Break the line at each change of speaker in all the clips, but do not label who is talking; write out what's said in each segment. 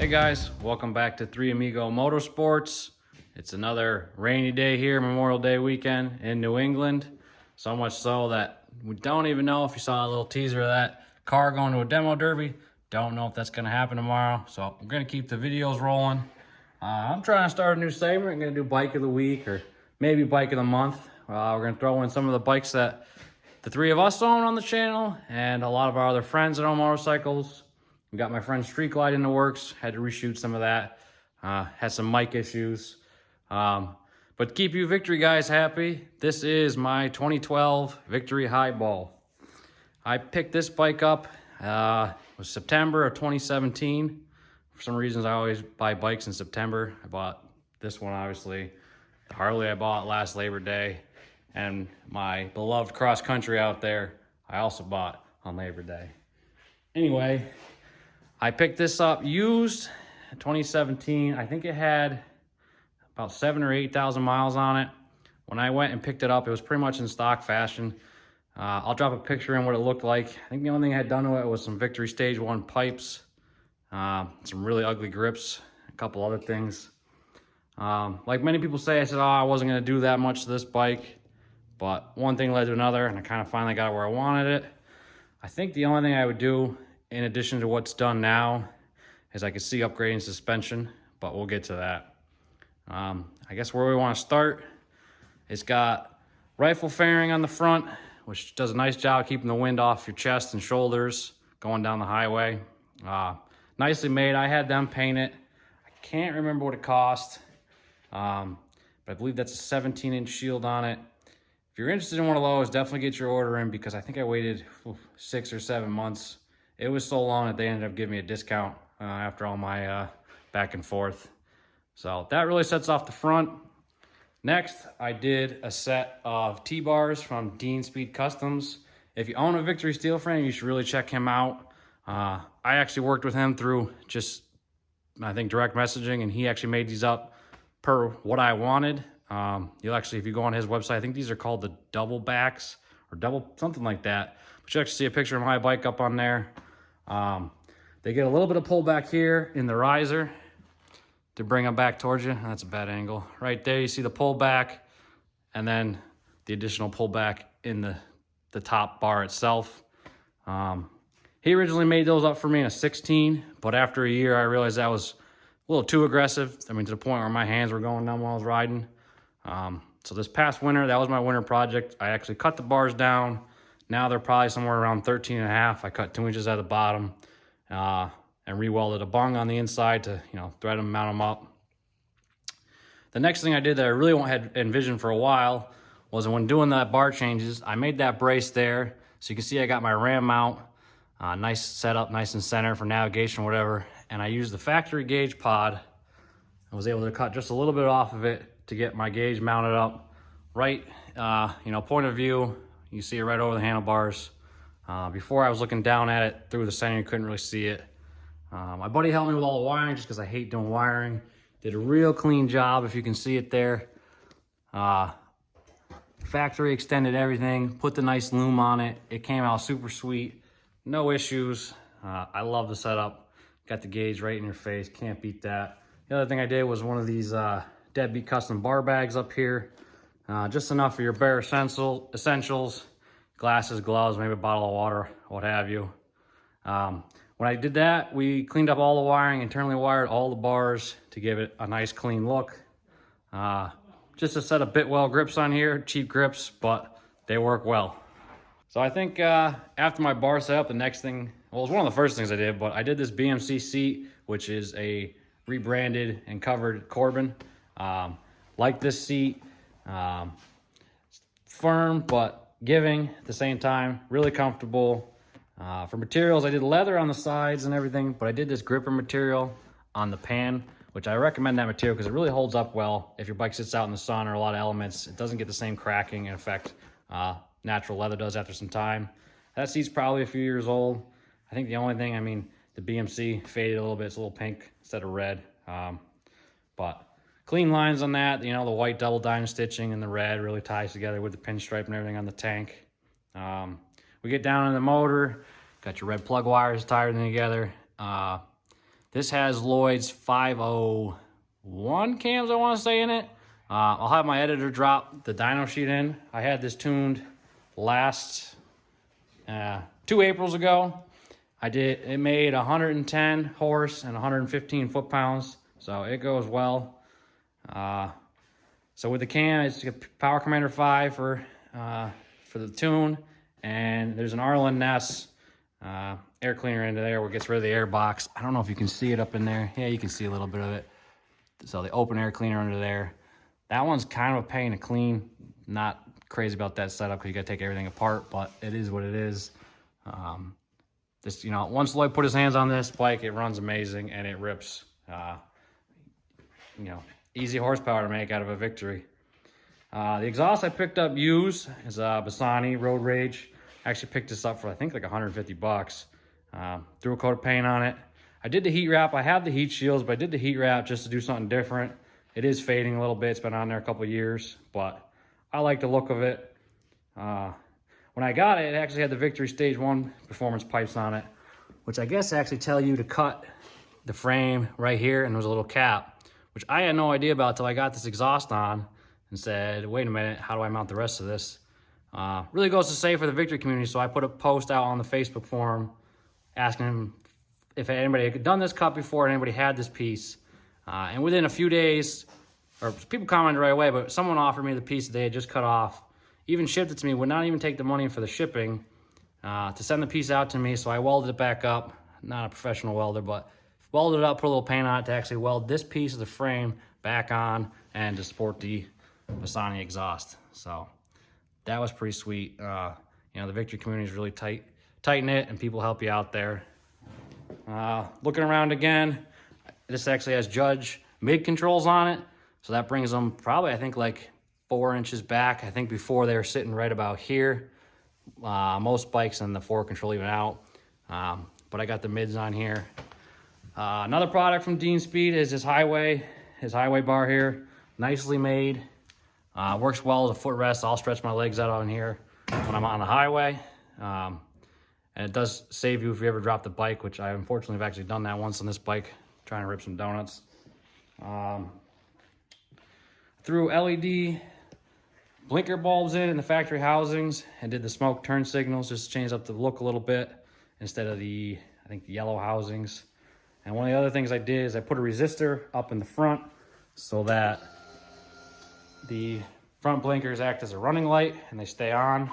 Hey guys, welcome back to Three Amigo Motorsports. It's another rainy day here, Memorial Day weekend in New England. So much so that we don't even know if you saw a little teaser of that car going to a demo derby. Don't know if that's going to happen tomorrow. So we're going to keep the videos rolling. I'm trying to start a new segment. I'm going to do bike of the week or maybe bike of the month. We're going to throw in some of the bikes that the three of us own on the channel and a lot of our other friends that own motorcycles. We got my friend Street Glide in the works. Had to reshoot some of that. Had some mic issues. But to keep you Victory guys happy, this is my 2012 Victory Highball. I picked this bike up, it was September of 2017. For some reasons, I always buy bikes in September. I bought this one, obviously. The Harley I bought last Labor Day. And my beloved cross country out there, I also bought on Labor Day. Anyway, I picked this up used in 2017. I think it had about 7,000 or 8,000 miles on it. When I went and picked it up, it was pretty much in stock fashion. I'll drop a picture in what it looked like. I think the only thing I had done to it was some Victory Stage 1 pipes, some really ugly grips, a couple other things. Like many people say, I said, I wasn't going to do that much to this bike. But one thing led to another, and I kind of finally got it where I wanted it. I think the only thing I would do, in addition to what's done now, is I could see upgrading suspension, but we'll get to that. I guess where we want to start, it's got rifle fairing on the front, which does a nice job keeping the wind off your chest and shoulders going down the highway. Nicely made. I had them paint it. I can't remember what it cost, but I believe that's a 17-inch shield on it. If you're interested in one of those, definitely get your order in because I think I waited 6 or 7 months. It was so long that they ended up giving me a discount after all my back and forth. So that really sets off the front. Next, I did a set of T-bars from Dean Speed Customs. If you own a Victory steel frame, you should really check him out. I actually worked with him through just, I think, direct messaging, and he actually made these up per what I wanted. You'll actually, if you go on his website, I think these are called the double backs or double something like that. But you actually see a picture of my bike up on there. They get a little bit of pullback here in the riser to bring them back towards you. That's a bad angle. Right there, you see the pullback and then the additional pullback in the top bar itself. He originally made those up for me in a 16, but after a year, I realized that was a little too aggressive. I mean, to the point where my hands were going numb while I was riding. So this past winter, that was my winter project. I actually cut the bars down. Now they're probably somewhere around 13 and a half. I cut 2 inches at the bottom and re-welded a bung on the inside to, thread them, mount them up. The next thing I did that I really had envisioned for a while was when doing that bar changes, I made that brace there. So you can see I got my ram mount, nice setup, nice and center for navigation or whatever. And I used the factory gauge pod. I was able to cut just a little bit off of it to get my gauge mounted up right, point of view. You see it right over the handlebars. Before I was looking down at it through the center, you couldn't really see it. My buddy helped me with all the wiring just because I hate doing wiring. Did a real clean job, if you can see it there. Factory extended everything, put the nice loom on it. It came out super sweet, no issues. I love the setup. Got the gauge right in your face, can't beat that. The other thing I did was one of these Deadbeat custom bar bags up here. Just enough for your bare essentials, glasses, gloves, maybe a bottle of water, what have you. When I did that, we cleaned up all the wiring, internally wired all the bars to give it a nice clean look. Just a set of Bitwell grips on here, cheap grips, but they work well. So I think after my bar setup, the next thing, well, it was one of the first things I did, but I did this BMC seat, which is a rebranded and covered Corbin. Like this seat, firm but giving at the same time, really comfortable. For materials, I did leather on the sides and everything, but I did this gripper material on the pan, which I recommend that material because it really holds up well. If your bike sits out in the sun or a lot of elements, it doesn't get the same cracking effect natural leather does after some time. That seat's probably a few years old. I think the only thing, the BMC faded a little bit. It's a little pink instead of red, but clean lines on that. The white double diamond stitching and the red really ties together with the pinstripe and everything on the tank. We get down in the motor, got your red plug wires tied together. The This has Lloyd's 501 cams, I want to say, in it. I'll have my editor drop the dyno sheet in. I had this tuned last 2 Aprils ago. It made 110 horse and 115 foot-pounds, so it goes well. So with the cam, it's a Power Commander 5 for the tune, and there's an Arlen Ness air cleaner into there where it gets rid of the air box. I don't know if you can see it up in there. Yeah, you can see a little bit of it. So the open air cleaner under there. That one's kind of a pain to clean. Not crazy about that setup because you got to take everything apart, but it is what it is. This, once Lloyd put his hands on this bike, it runs amazing and it rips. Easy horsepower to make out of a Victory. The exhaust I picked up used is a Bassani Road Rage. I actually picked this up for I think like 150 bucks. Threw a coat of paint on it. I did the heat wrap. I have the heat shields, but I did the heat wrap just to do something different. It is fading a little bit. It's been on there a couple of years, but I like the look of it. When I got it, it actually had the Victory Stage 1 performance pipes on it, which I guess actually tell you to cut the frame right here, and there's a little cap, which I had no idea about until I got this exhaust on and said, wait a minute, how do I mount the rest of this? Really goes to say for the Victory community, so I put a post out on the Facebook forum asking him if anybody had done this cut before and anybody had this piece. And within a few days, or people commented right away, but someone offered me the piece that they had just cut off, even shipped it to me, would not even take the money for the shipping to send the piece out to me. So I welded it back up. Not a professional welder, but welded it up, put a little paint on it to actually weld this piece of the frame back on and to support the Bassani exhaust. So that was pretty sweet. The Victory community is really tight-knit, and people help you out there. Looking around again, this actually has Judge mid controls on it, so that brings them probably, I think, like 4 inches back. I think before they were sitting right about here. Most bikes and the forward control even out, but I got the mids on here. Another product from Dean Speed is his highway bar here, nicely made. Works well as a footrest. I'll stretch my legs out on here when I'm on the highway. And it does save you if you ever drop the bike, which I unfortunately have actually done that once on this bike, trying to rip some donuts. Threw LED blinker bulbs in the factory housings and did the smoke turn signals just to change up the look a little bit instead of the yellow housings. And one of the other things I did is I put a resistor up in the front so that the front blinkers act as a running light and they stay on.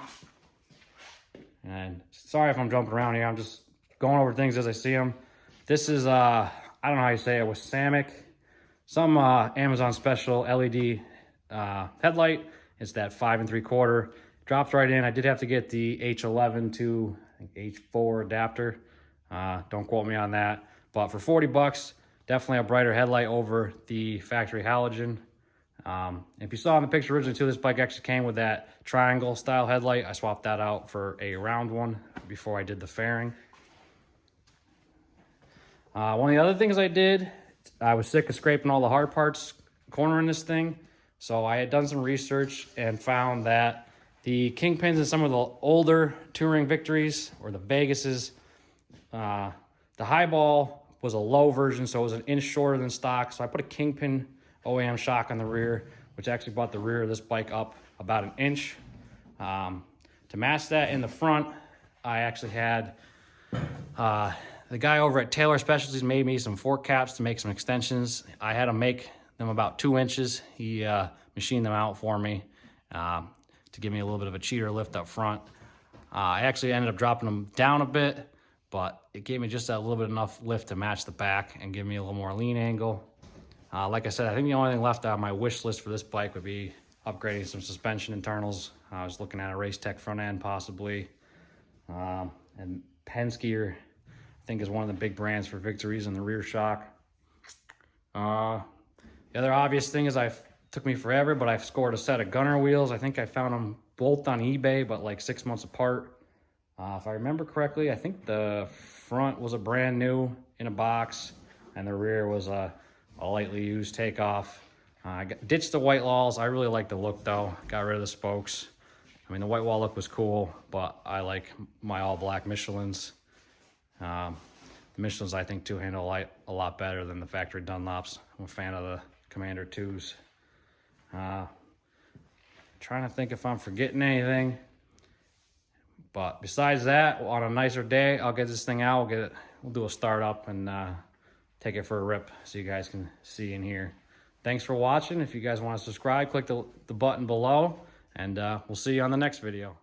And sorry if I'm jumping around here, I'm just going over things as I see them. This is, I don't know how you say it, Wasamic, some Amazon special LED headlight. It's that 5 3/4, drops right in. I did have to get the H11 to H4 adapter. Don't quote me on that, but for 40 bucks, definitely a brighter headlight over the factory halogen. If you saw in the picture originally too, this bike actually came with that triangle style headlight. I swapped that out for a round one before I did the fairing. One of the other things I did, I was sick of scraping all the hard parts cornering this thing. So I had done some research and found that the kingpins in some of the older touring Victories or the Vegases, the Highball was a low version, so it was an inch shorter than stock. So I put a kingpin OEM shock on the rear, which actually brought the rear of this bike up about an inch. To match that in the front, I actually had the guy over at Taylor Specialties made me some fork caps to make some extensions. I had him make them about 2 inches. He machined them out for me to give me a little bit of a cheater lift up front. I actually ended up dropping them down a bit, but it gave me just that little bit enough lift to match the back and give me a little more lean angle. Like I said, I think the only thing left on my wish list for this bike would be upgrading some suspension internals. I was looking at a Race Tech front end possibly. And Penske, I think, is one of the big brands for Victories in the rear shock. The other obvious thing is took me forever, but I scored a set of gunner wheels. I think I found them both on eBay, but like 6 months apart. If I remember correctly, I think the front was a brand new in a box, and the rear was a lightly used takeoff. I ditched the white walls. I really like the look though. Got rid of the spokes. I mean, the white wall look was cool, but I like my all black Michelins. The Michelin's, I think, too, handle a lot better than the factory Dunlops. I'm a fan of the Commander 2s. Trying to think if I'm forgetting anything. But besides that, on a nicer day, I'll get this thing out. We'll do a start up and take it for a rip so you guys can see in here. Thanks for watching. If you guys want to subscribe, click the button below, and we'll see you on the next video.